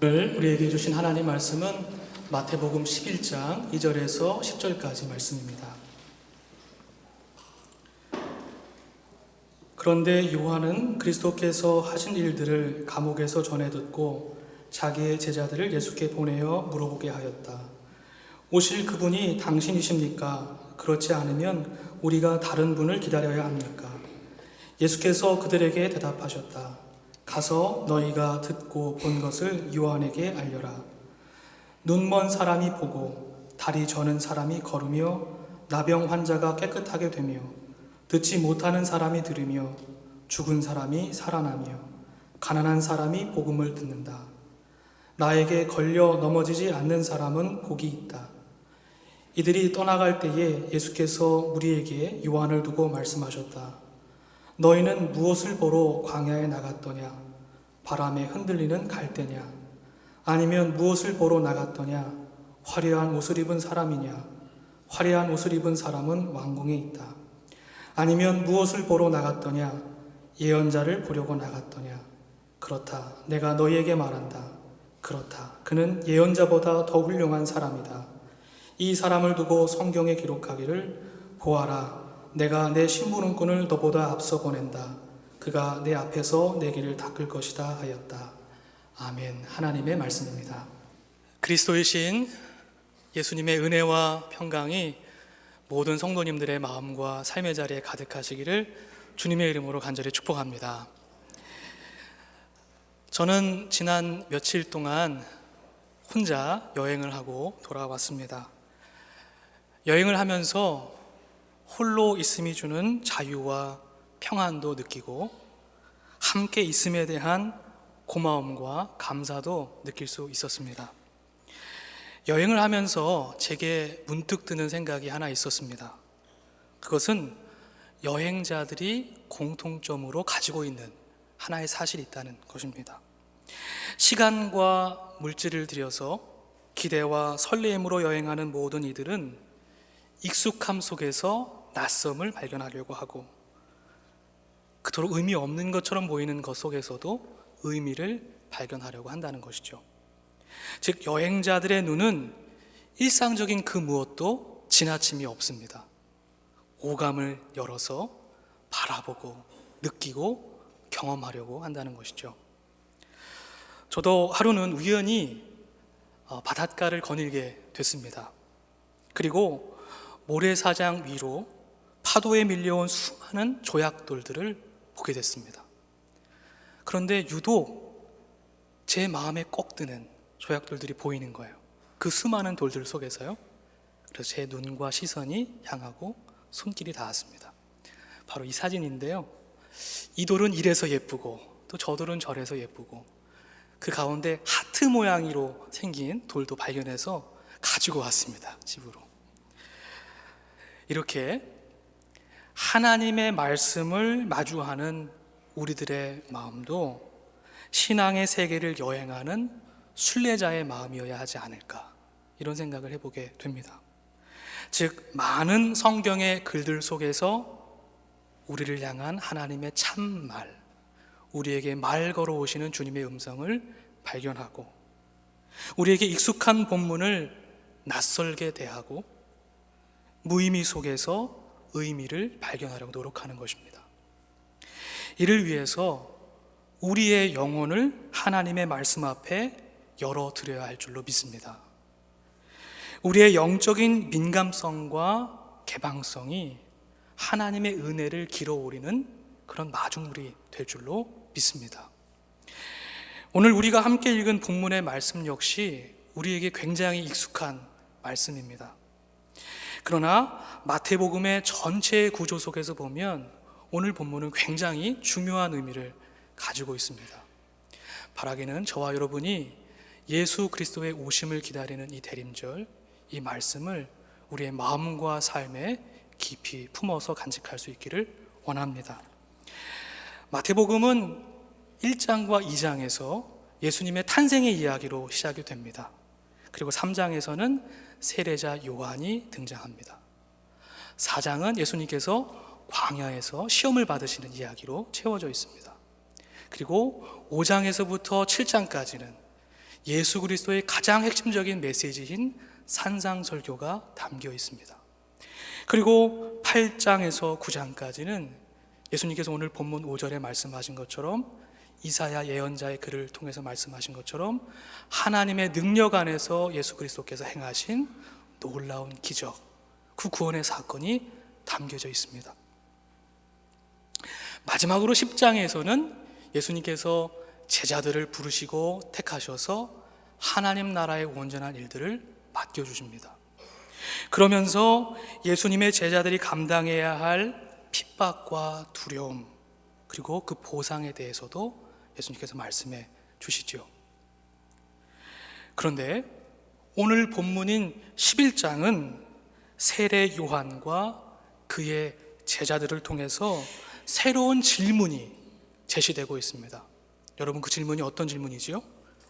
오늘 우리에게 주신 하나님 말씀은 마태복음 11장 2절에서 10절까지 말씀입니다. 그런데 요한은 그리스도께서 하신 일들을 감옥에서 전해 듣고 자기의 제자들을 예수께 보내어 물어보게 하였다. 오실 그분이 당신이십니까? 그렇지 않으면 우리가 다른 분을 기다려야 합니까? 예수께서 그들에게 대답하셨다. 가서 너희가 듣고 본 것을 요한에게 알려라. 눈먼 사람이 보고 다리 저는 사람이 걸으며 나병 환자가 깨끗하게 되며 듣지 못하는 사람이 들으며 죽은 사람이 살아나며 가난한 사람이 복음을 듣는다. 나에게 걸려 넘어지지 않는 사람은 복이 있다. 이들이 떠나갈 때에 예수께서 무리에게 요한을 두고 말씀하셨다. 너희는 무엇을 보러 광야에 나갔더냐? 바람에 흔들리는 갈대냐? 아니면 무엇을 보러 나갔더냐? 화려한 옷을 입은 사람이냐? 화려한 옷을 입은 사람은 왕궁에 있다. 아니면 무엇을 보러 나갔더냐? 예언자를 보려고 나갔더냐? 그렇다. 내가 너희에게 말한다. 그렇다. 그는 예언자보다 더 훌륭한 사람이다. 이 사람을 두고 성경에 기록하기를 보아라. 내가 내 심부름꾼을 너보다 앞서 보낸다. 그가 내 앞에서 내 길을 닦을 것이다 하였다. 아멘. 하나님의 말씀입니다. 그리스도이신 예수님의 은혜와 평강이 모든 성도님들의 마음과 삶의 자리에 가득하시기를 주님의 이름으로 간절히 축복합니다. 저는 지난 며칠 동안 혼자 여행을 하고 돌아왔습니다. 여행을 하면서 홀로 있음이 주는 자유와 평안도 느끼고 함께 있음에 대한 고마움과 감사도 느낄 수 있었습니다. 여행을 하면서 제게 문득 드는 생각이 하나 있었습니다. 그것은 여행자들이 공통점으로 가지고 있는 하나의 사실이 있다는 것입니다. 시간과 물질을 들여서 기대와 설렘으로 여행하는 모든 이들은 익숙함 속에서 낯섦을 발견하려고 하고 그토록 의미 없는 것처럼 보이는 것 속에서도 의미를 발견하려고 한다는 것이죠. 즉 여행자들의 눈은 일상적인 그 무엇도 지나침이 없습니다. 오감을 열어서 바라보고 느끼고 경험하려고 한다는 것이죠. 저도 하루는 우연히 바닷가를 거닐게 됐습니다. 그리고 모래사장 위로 파도에 밀려온 수많은 조약돌들을 보게 됐습니다. 그런데 유독 제 마음에 꼭 드는 조약돌들이 보이는 거예요. 그 수많은 돌들 속에서요. 그래서 제 눈과 시선이 향하고 손길이 닿았습니다. 바로 이 사진인데요. 이 돌은 이래서 예쁘고 또 저 돌은 저래서 예쁘고 그 가운데 하트 모양으로 생긴 돌도 발견해서 가지고 왔습니다. 집으로. 이렇게 하나님의 말씀을 마주하는 우리들의 마음도 신앙의 세계를 여행하는 순례자의 마음이어야 하지 않을까, 이런 생각을 해보게 됩니다. 즉 많은 성경의 글들 속에서 우리를 향한 하나님의 참말, 우리에게 말 걸어오시는 주님의 음성을 발견하고 우리에게 익숙한 본문을 낯설게 대하고 무의미 속에서 의미를 발견하려고 노력하는 것입니다. 이를 위해서 우리의 영혼을 하나님의 말씀 앞에 열어드려야 할 줄로 믿습니다. 우리의 영적인 민감성과 개방성이 하나님의 은혜를 길어오리는 그런 마중물이 될 줄로 믿습니다. 오늘 우리가 함께 읽은 본문의 말씀 역시 우리에게 굉장히 익숙한 말씀입니다. 그러나 마태복음의 전체 구조 속에서 보면 오늘 본문은 굉장히 중요한 의미를 가지고 있습니다. 바라기는 저와 여러분이 예수 그리스도의 오심을 기다리는 이 대림절, 이 말씀을 우리의 마음과 삶에 깊이 품어서 간직할 수 있기를 원합니다. 마태복음은 1장과 2장에서 예수님의 탄생의 이야기로 시작이 됩니다. 그리고 3장에서는 세례자 요한이 등장합니다. 4장은 예수님께서 광야에서 시험을 받으시는 이야기로 채워져 있습니다. 그리고 5장에서부터 7장까지는 예수 그리스도의 가장 핵심적인 메시지인 산상설교가 담겨 있습니다. 그리고 8장에서 9장까지는 예수님께서 오늘 본문 5절에 말씀하신 것처럼, 이사야 예언자의 글을 통해서 말씀하신 것처럼 하나님의 능력 안에서 예수 그리스도께서 행하신 놀라운 기적, 그 구원의 사건이 담겨져 있습니다. 마지막으로 10장에서는 예수님께서 제자들을 부르시고 택하셔서 하나님 나라의 온전한 일들을 맡겨주십니다. 그러면서 예수님의 제자들이 감당해야 할 핍박과 두려움, 그리고 그 보상에 대해서도 예수님께서 말씀해 주시죠. 그런데 오늘 본문인 11장은 세례 요한과 그의 제자들을 통해서 새로운 질문이 제시되고 있습니다. 여러분, 그 질문이 어떤 질문이지요?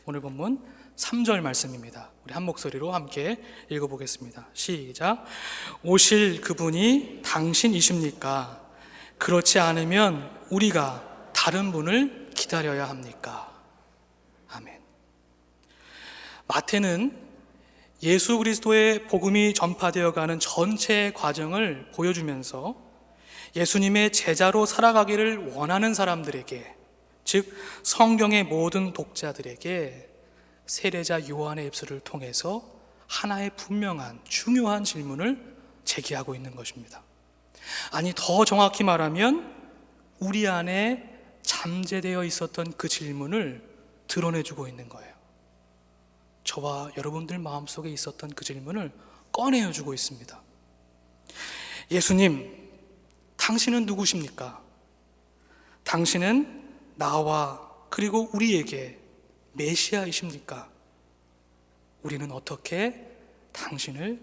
오늘 본문 3절 말씀입니다. 우리 한 목소리로 함께 읽어보겠습니다. 시작. 오실 그분이 당신이십니까? 그렇지 않으면 우리가 다른 분을 기다려야 합니까? 아멘. 마태는 예수 그리스도의 복음이 전파되어 가는 전체 과정을 보여주면서 예수님의 제자로 살아가기를 원하는 사람들에게, 즉 성경의 모든 독자들에게 세례자 요한의 입술을 통해서 하나의 분명한 중요한 질문을 제기하고 있는 것입니다. 아니, 더 정확히 말하면 우리 안에 잠재되어 있었던 그 질문을 드러내주고 있는 거예요. 저와 여러분들 마음속에 있었던 그 질문을 꺼내어주고 있습니다. 예수님, 당신은 누구십니까? 당신은 나와 그리고 우리에게 메시아이십니까? 우리는 어떻게 당신을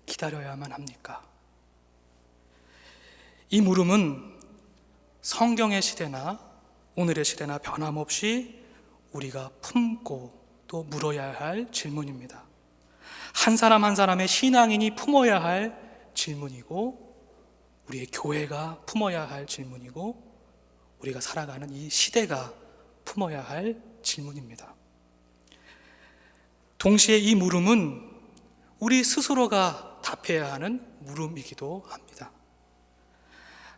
기다려야만 합니까? 이 물음은 성경의 시대나 오늘의 시대나 변함없이 우리가 품고 또 물어야 할 질문입니다. 한 사람 한 사람의 신앙인이 품어야 할 질문이고, 우리의 교회가 품어야 할 질문이고, 우리가 살아가는 이 시대가 품어야 할 질문입니다. 동시에 이 물음은 우리 스스로가 답해야 하는 물음이기도 합니다.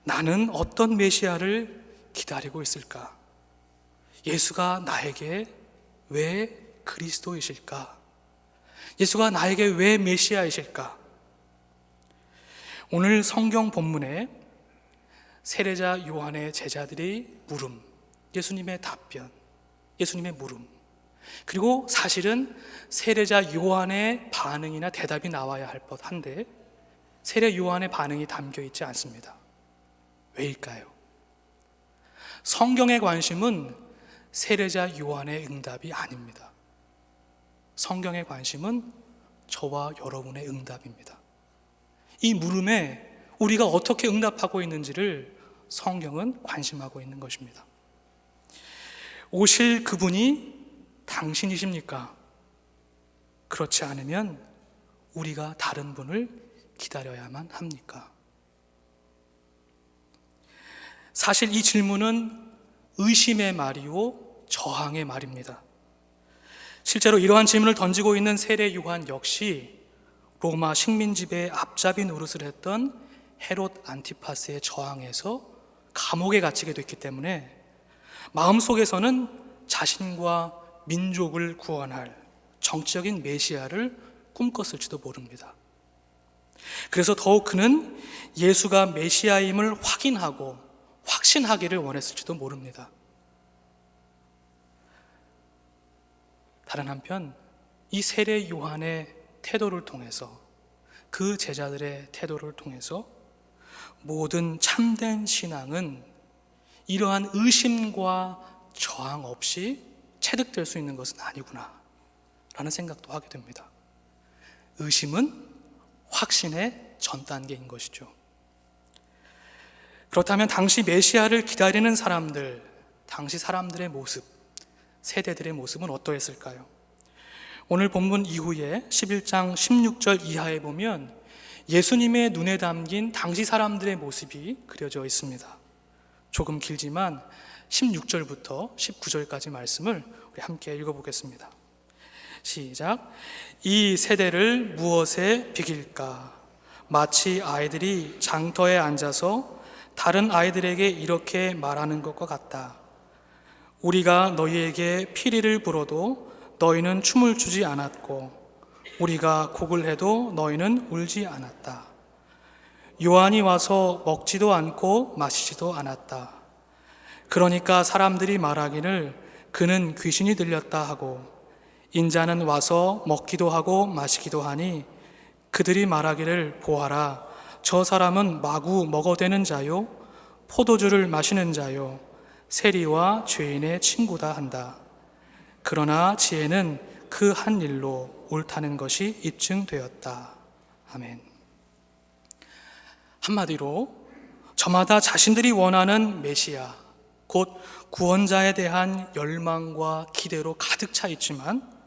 나는 어떤 메시아를 기다리고 있을까? 예수가 나에게 왜 그리스도이실까? 예수가 나에게 왜 메시아이실까? 오늘 성경 본문에 세례자 요한의 제자들의 물음, 예수님의 답변, 예수님의 물음, 그리고 사실은 세례자 요한의 반응이나 대답이 나와야 할 법한데 세례 요한의 반응이 담겨 있지 않습니다. 왜일까요? 성경의 관심은 세례자 요한의 응답이 아닙니다. 성경의 관심은 저와 여러분의 응답입니다. 이 물음에 우리가 어떻게 응답하고 있는지를 성경은 관심하고 있는 것입니다. 오실 그분이 당신이십니까? 그렇지 않으면 우리가 다른 분을 기다려야만 합니까? 사실 이 질문은 의심의 말이요 저항의 말입니다. 실제로 이러한 질문을 던지고 있는 세례 요한 역시 로마 식민지배의 앞잡이 노릇을 했던 헤롯 안티파스의 저항에서 감옥에 갇히게 됐기 때문에 마음속에서는 자신과 민족을 구원할 정치적인 메시아를 꿈꿨을지도 모릅니다. 그래서 더욱 그는 예수가 메시아임을 확인하고 확신하기를 원했을지도 모릅니다. 다른 한편 이 세례 요한의 태도를 통해서, 그 제자들의 태도를 통해서 모든 참된 신앙은 이러한 의심과 저항 없이 체득될 수 있는 것은 아니구나 라는 생각도 하게 됩니다. 의심은 확신의 전 단계인 것이죠. 그렇다면 당시 메시아를 기다리는 사람들, 당시 사람들의 모습, 세대들의 모습은 어떠했을까요? 오늘 본문 이후에 11장 16절 이하에 보면 예수님의 눈에 담긴 당시 사람들의 모습이 그려져 있습니다. 조금 길지만 16절부터 19절까지 말씀을 우리 함께 읽어보겠습니다. 시작. 이 세대를 무엇에 비길까? 마치 아이들이 장터에 앉아서 다른 아이들에게 이렇게 말하는 것과 같다. 우리가 너희에게 피리를 불어도 너희는 춤을 추지 않았고 우리가 곡을 해도 너희는 울지 않았다. 요한이 와서 먹지도 않고 마시지도 않았다. 그러니까 사람들이 말하기를 그는 귀신이 들렸다 하고 인자는 와서 먹기도 하고 마시기도 하니 그들이 말하기를 보아라, 저 사람은 마구 먹어대는 자요 포도주를 마시는 자요 세리와 죄인의 친구다 한다. 그러나 지혜는 그 한 일로 옳다는 것이 입증되었다. 아멘. 한마디로 저마다 자신들이 원하는 메시아, 곧 구원자에 대한 열망과 기대로 가득 차 있지만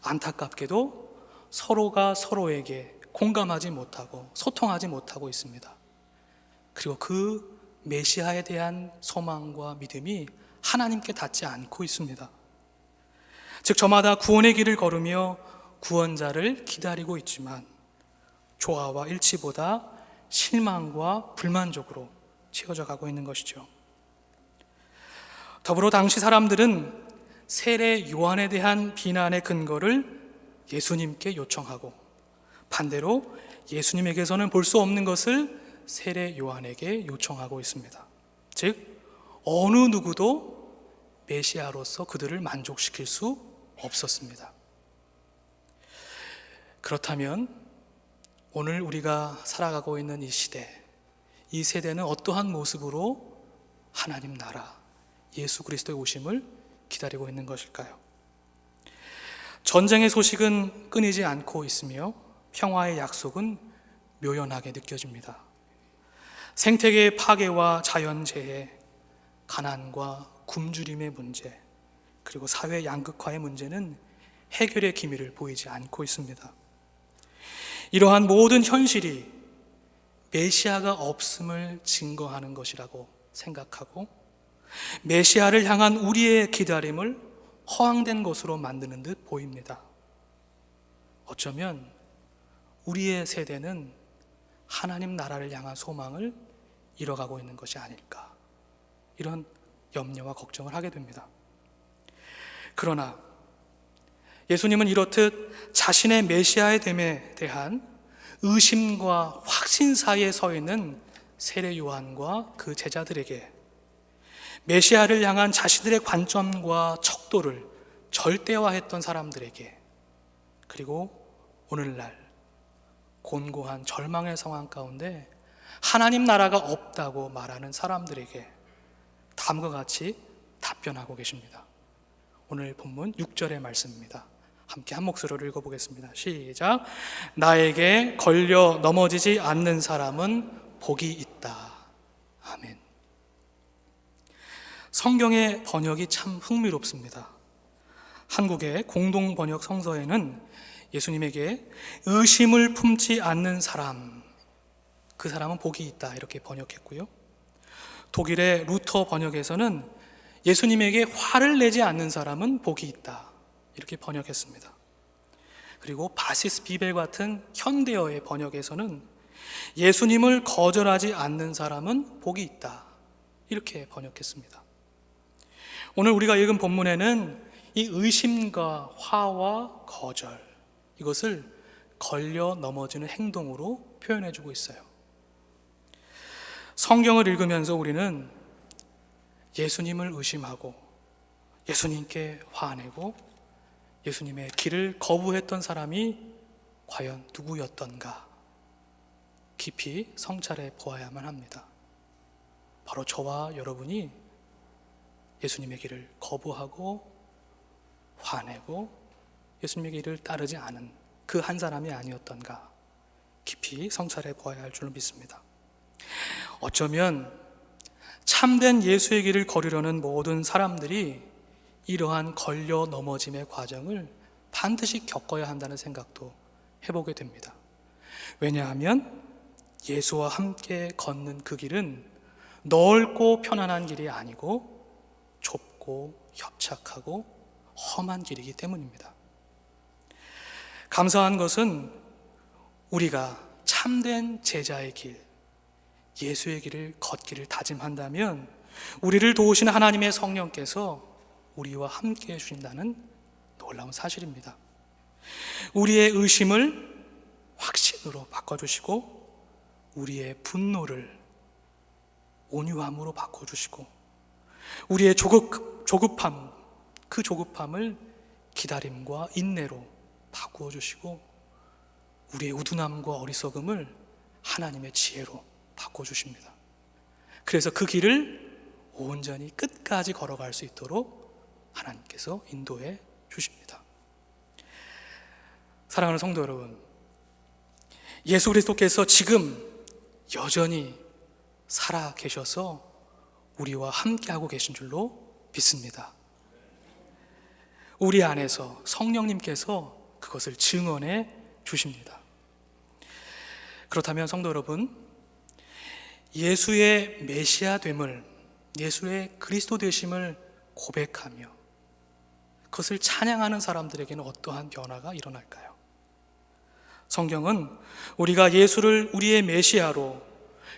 안타깝게도 서로가 서로에게 공감하지 못하고 소통하지 못하고 있습니다. 그리고 그 메시아에 대한 소망과 믿음이 하나님께 닿지 않고 있습니다. 즉 저마다 구원의 길을 걸으며 구원자를 기다리고 있지만 조화와 일치보다 실망과 불만족으로 채워져 가고 있는 것이죠. 더불어 당시 사람들은 세례 요한에 대한 비난의 근거를 예수님께 요청하고 반대로 예수님에게서는 볼 수 없는 것을 세례 요한에게 요청하고 있습니다. 즉 어느 누구도 메시아로서 그들을 만족시킬 수 없었습니다. 그렇다면 오늘 우리가 살아가고 있는 이 시대, 이 세대는 어떠한 모습으로 하나님 나라, 예수 그리스도의 오심을 기다리고 있는 것일까요? 전쟁의 소식은 끊이지 않고 있으며 평화의 약속은 묘연하게 느껴집니다. 생태계의 파괴와 자연재해, 가난과 굶주림의 문제, 그리고 사회 양극화의 문제는 해결의 기미를 보이지 않고 있습니다. 이러한 모든 현실이 메시아가 없음을 증거하는 것이라고 생각하고 메시아를 향한 우리의 기다림을 허황된 것으로 만드는 듯 보입니다. 어쩌면 우리의 세대는 하나님 나라를 향한 소망을 잃어가고 있는 것이 아닐까, 이런 염려와 걱정을 하게 됩니다. 그러나 예수님은 이렇듯 자신의 메시아의 됨에 대한 의심과 확신 사이에 서 있는 세례 요한과 그 제자들에게 메시아를 향한 자신들의 관점과 척도를 절대화했던 사람들에게, 그리고 오늘날 곤고한 절망의 상황 가운데 하나님 나라가 없다고 말하는 사람들에게 다음과 같이 답변하고 계십니다. 오늘 본문 6절의 말씀입니다. 함께 한 목소리로 읽어보겠습니다. 시작. 나에게 걸려 넘어지지 않는 사람은 복이 있다. 아멘. 성경의 번역이 참 흥미롭습니다. 한국의 공동 번역 성서에는 예수님에게 의심을 품지 않는 사람, 그 사람은 복이 있다, 이렇게 번역했고요. 독일의 루터 번역에서는 예수님에게 화를 내지 않는 사람은 복이 있다, 이렇게 번역했습니다. 그리고 바시스 비벨 같은 현대어의 번역에서는 예수님을 거절하지 않는 사람은 복이 있다, 이렇게 번역했습니다. 오늘 우리가 읽은 본문에는 이 의심과 화와 거절, 이것을 걸려 넘어지는 행동으로 표현해주고 있어요. 성경을 읽으면서 우리는 예수님을 의심하고 예수님께 화내고 예수님의 길을 거부했던 사람이 과연 누구였던가 깊이 성찰해 보아야만 합니다. 바로 저와 여러분이 예수님의 길을 거부하고 화내고 예수님의 길을 따르지 않은 그 한 사람이 아니었던가 깊이 성찰해 보아야 할 줄로 믿습니다. 어쩌면 참된 예수의 길을 걸으려는 모든 사람들이 이러한 걸려 넘어짐의 과정을 반드시 겪어야 한다는 생각도 해보게 됩니다. 왜냐하면 예수와 함께 걷는 그 길은 넓고 편안한 길이 아니고 좁고 협착하고 험한 길이기 때문입니다. 감사한 것은 우리가 참된 제자의 길, 예수의 길을 걷기를 다짐한다면 우리를 도우신 하나님의 성령께서 우리와 함께 해주신다는 놀라운 사실입니다. 우리의 의심을 확신으로 바꿔주시고 우리의 분노를 온유함으로 바꿔주시고 우리의 조급함, 그 조급함을 기다림과 인내로 바꾸어 주시고 우리의 우둔함과 어리석음을 하나님의 지혜로 바꿔주십니다. 그래서 그 길을 온전히 끝까지 걸어갈 수 있도록 하나님께서 인도해 주십니다. 사랑하는 성도 여러분, 예수 그리스도께서 지금 여전히 살아 계셔서 우리와 함께하고 계신 줄로 믿습니다. 우리 안에서 성령님께서 그것을 증언해 주십니다. 그렇다면 성도 여러분, 예수의 메시아 됨을, 예수의 그리스도 되심을 고백하며 그것을 찬양하는 사람들에게는 어떠한 변화가 일어날까요? 성경은 우리가 예수를 우리의 메시아로,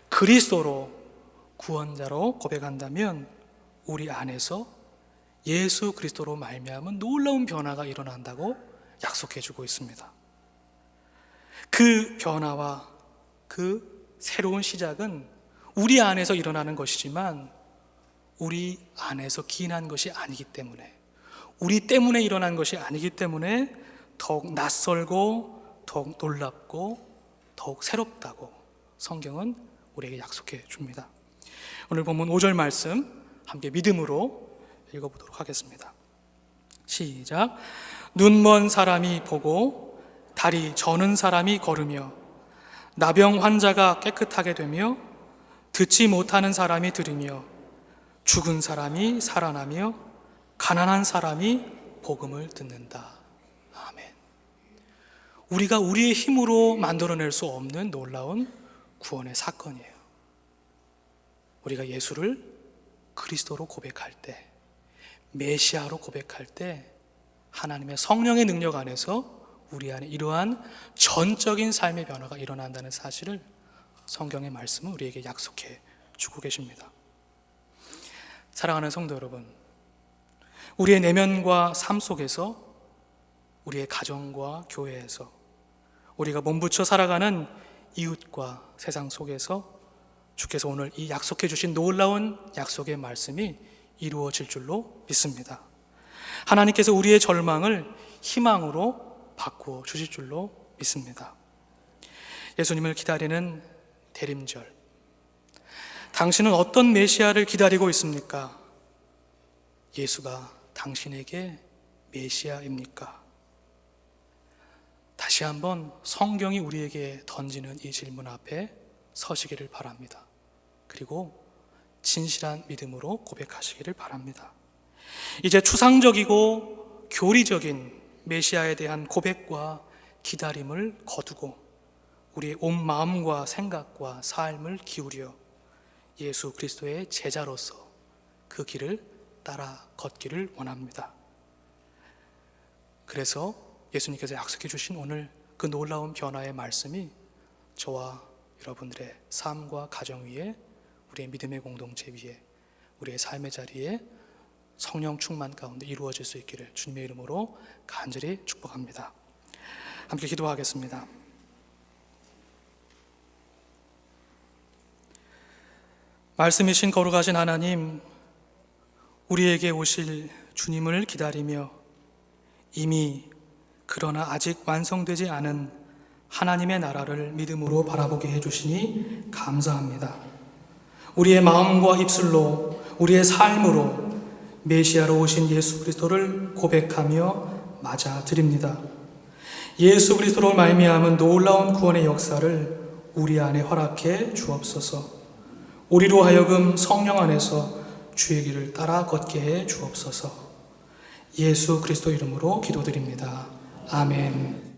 그리스도로, 구원자로 고백한다면 우리 안에서 예수 그리스도로 말미암은 놀라운 변화가 일어난다고 약속해주고 있습니다. 그 변화와 그 새로운 시작은 우리 안에서 일어나는 것이지만 우리 안에서 기인한 것이 아니기 때문에, 우리 때문에 일어난 것이 아니기 때문에 더욱 낯설고 더욱 놀랍고 더욱 새롭다고 성경은 우리에게 약속해 줍니다. 오늘 본문 5절 말씀 함께 믿음으로 읽어보도록 하겠습니다. 시작. 눈먼 사람이 보고 다리 저는 사람이 걸으며 나병 환자가 깨끗하게 되며 듣지 못하는 사람이 들으며 죽은 사람이 살아나며 가난한 사람이 복음을 듣는다. 아멘. 우리가 우리의 힘으로 만들어낼 수 없는 놀라운 구원의 사건이에요. 우리가 예수를 그리스도로 고백할 때, 메시아로 고백할 때 하나님의 성령의 능력 안에서 우리 안에 이러한 전적인 삶의 변화가 일어난다는 사실을 성경의 말씀은 우리에게 약속해 주고 계십니다. 사랑하는 성도 여러분, 우리의 내면과 삶 속에서, 우리의 가정과 교회에서, 우리가 몸부쳐 살아가는 이웃과 세상 속에서 주께서 오늘 이 약속해 주신 놀라운 약속의 말씀이 이루어질 줄로 믿습니다. 하나님께서 우리의 절망을 희망으로 바꾸어 주실 줄로 믿습니다. 예수님을 기다리는 대림절, 당신은 어떤 메시아를 기다리고 있습니까? 예수가 당신에게 메시아입니까? 다시 한번 성경이 우리에게 던지는 이 질문 앞에 서시기를 바랍니다. 그리고 진실한 믿음으로 고백하시기를 바랍니다. 이제 추상적이고 교리적인 메시아에 대한 고백과 기다림을 거두고 우리의 온 마음과 생각과 삶을 기울여 예수 그리스도의 제자로서 그 길을 따라 걷기를 원합니다. 그래서 예수님께서 약속해 주신 오늘 그 놀라운 변화의 말씀이 저와 여러분들의 삶과 가정 위에, 우리의 믿음의 공동체 위에, 우리의 삶의 자리에 성령 충만 가운데 이루어질 수 있기를 주님의 이름으로 간절히 축복합니다. 함께 기도하겠습니다. 말씀이신 거룩하신 하나님, 우리에게 오실 주님을 기다리며 이미 그러나 아직 완성되지 않은 하나님의 나라를 믿음으로 바라보게 해주시니 감사합니다. 우리의 마음과 입술로, 우리의 삶으로 메시아로 오신 예수 그리스도를 고백하며 맞아드립니다. 예수 그리스도로 말미암은 놀라운 구원의 역사를 우리 안에 허락해 주옵소서. 우리로 하여금 성령 안에서 주의 길을 따라 걷게 해 주옵소서. 예수 그리스도 이름으로 기도드립니다. 아멘.